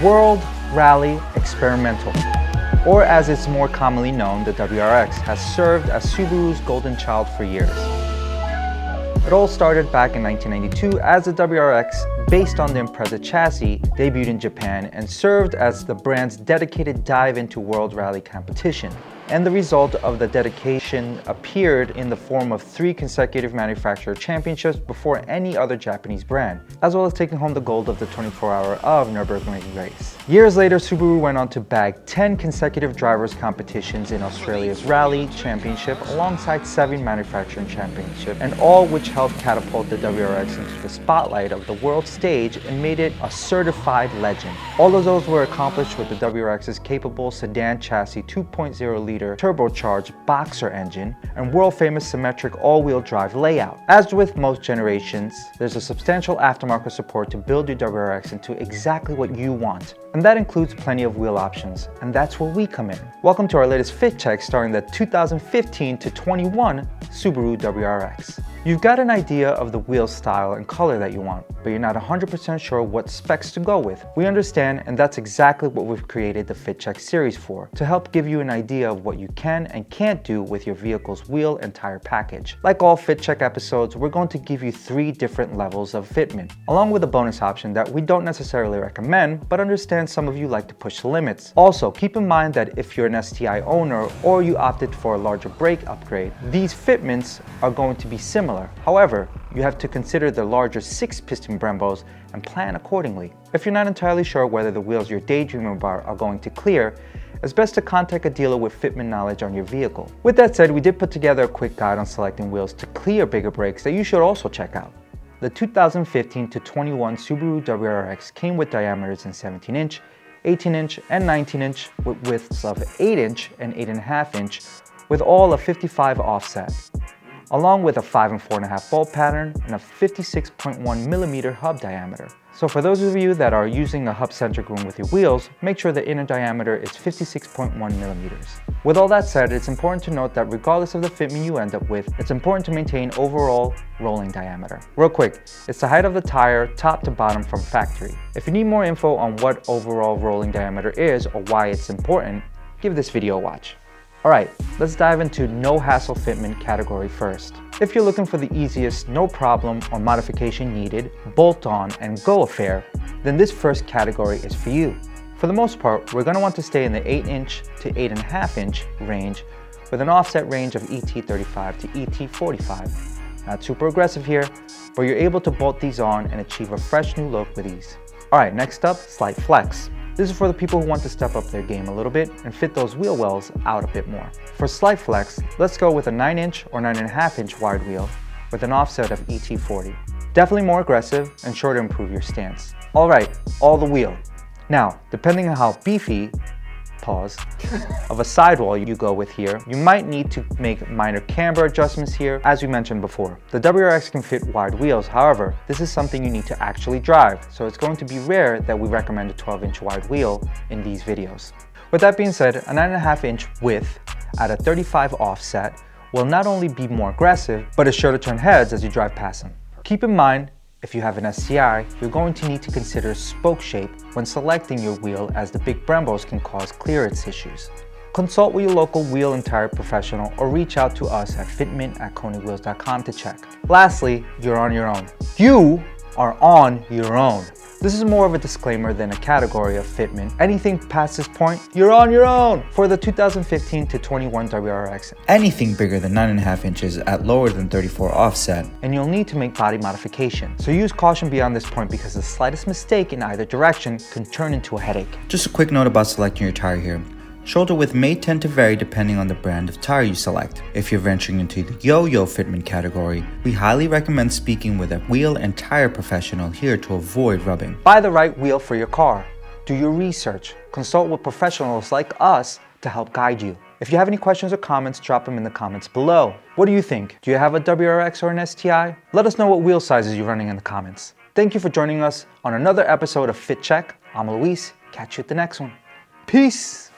World Rally Experimental, or as it's more commonly known, the WRX, has served as Subaru's golden child for years. It all started back in 1992 as the WRX, based on the Impreza chassis, debuted in Japan and served as the brand's dedicated dive into world rally competition. And the result of the dedication appeared in the form of 3 consecutive manufacturer championships before any other Japanese brand, as well as taking home the gold of the 24-hour of Nürburgring race. Years later, Subaru went on to bag 10 consecutive drivers' competitions in Australia's Rally Championship alongside 7 manufacturing championships, and all which helped catapult the WRX into the spotlight of the world stage and made it a certified legend. All of those were accomplished with the WRX's capable sedan chassis 2.0-liter turbocharged boxer engine and world-famous symmetric all-wheel drive layout. As with most generations, there's a substantial aftermarket support to build your WRX into exactly what you want. And that includes plenty of wheel options, and that's where we come in. Welcome to our latest fit check starring the 2015 to 21 Subaru WRX. You've got an idea of the wheel style and color that you want, but you're not 100% sure what specs to go with. We understand, and that's exactly what we've created the Fit Check series for, to help give you an idea of what you can and can't do with your vehicle's wheel and tire package. Like all Fit Check episodes, we're going to give you 3 different levels of fitment, along with a bonus option that we don't necessarily recommend, but understand some of you like to push the limits. Also, keep in mind that if you're an STI owner or you opted for a larger brake upgrade, these fitments are going to be similar. However, you have to consider the larger 6-piston Brembos and plan accordingly. If you're not entirely sure whether the wheels you're daydreaming about are going to clear, it's best to contact a dealer with fitment knowledge on your vehicle. With that said, we did put together a quick guide on selecting wheels to clear bigger brakes that you should also check out. The 2015 to 21 Subaru WRX came with diameters in 17-inch, 18-inch, and 19-inch with widths of 8-inch and 8.5-inch with all a 55 offset, along with a 5 and 4.5 bolt pattern and a 56.1mm hub diameter. So for those of you that are using a hub-centric rim with your wheels, make sure the inner diameter is 56.1mm. With all that said, it's important to note that regardless of the fitment you end up with, it's important to maintain overall rolling diameter. Real quick, it's the height of the tire top to bottom from factory. If you need more info on what overall rolling diameter is or why it's important, give this video a watch. Alright, let's dive into no hassle fitment category first. If you're looking for the easiest, no problem or modification needed, bolt on and go affair, then this first category is for you. For the most part, we're going to want to stay in the 8-inch to 8.5-inch range with an offset range of ET35 to ET45. Not super aggressive here, but you're able to bolt these on and achieve a fresh new look with ease. Alright, next up, slight flex. This is for the people who want to step up their game a little bit and fit those wheel wells out a bit more. For slight flex, let's go with a 9-inch or 9.5-inch wide wheel with an offset of ET40. Definitely more aggressive and sure to improve your stance. Alright, all the wheel. Now, depending on how beefy, pause, of a sidewall you go with here, you might need to make minor camber adjustments here, as we mentioned before. The WRX can fit wide wheels, however, this is something you need to actually drive, so it's going to be rare that we recommend a 12-inch wide wheel in these videos. With that being said, a 9.5-inch width at a 35 offset will not only be more aggressive, but is sure to turn heads as you drive past them. Keep in mind, if you have an STI, you're going to need to consider spoke shape when selecting your wheel, as the big Brembos can cause clearance issues. Consult with your local wheel and tire professional or reach out to us at fitment@conewheels.com to check. Lastly, you're on your own. You are on your own. This is more of a disclaimer than a category of fitment. Anything past this point, you're on your own. For the 2015 to 21 WRX, anything bigger than 9.5 inches at lower than 34 offset, and you'll need to make body modification. So use caution beyond this point because the slightest mistake in either direction can turn into a headache. Just a quick note about selecting your tire here. Shoulder width may tend to vary depending on the brand of tire you select. If you're venturing into the yo-yo fitment category, we highly recommend speaking with a wheel and tire professional here to avoid rubbing. Buy the right wheel for your car. Do your research. Consult with professionals like us to help guide you. If you have any questions or comments, drop them in the comments below. What do you think? Do you have a WRX or an STI? Let us know what wheel sizes you're running in the comments. Thank you for joining us on another episode of Fit Check. I'm Luis. Catch you at the next one. Peace!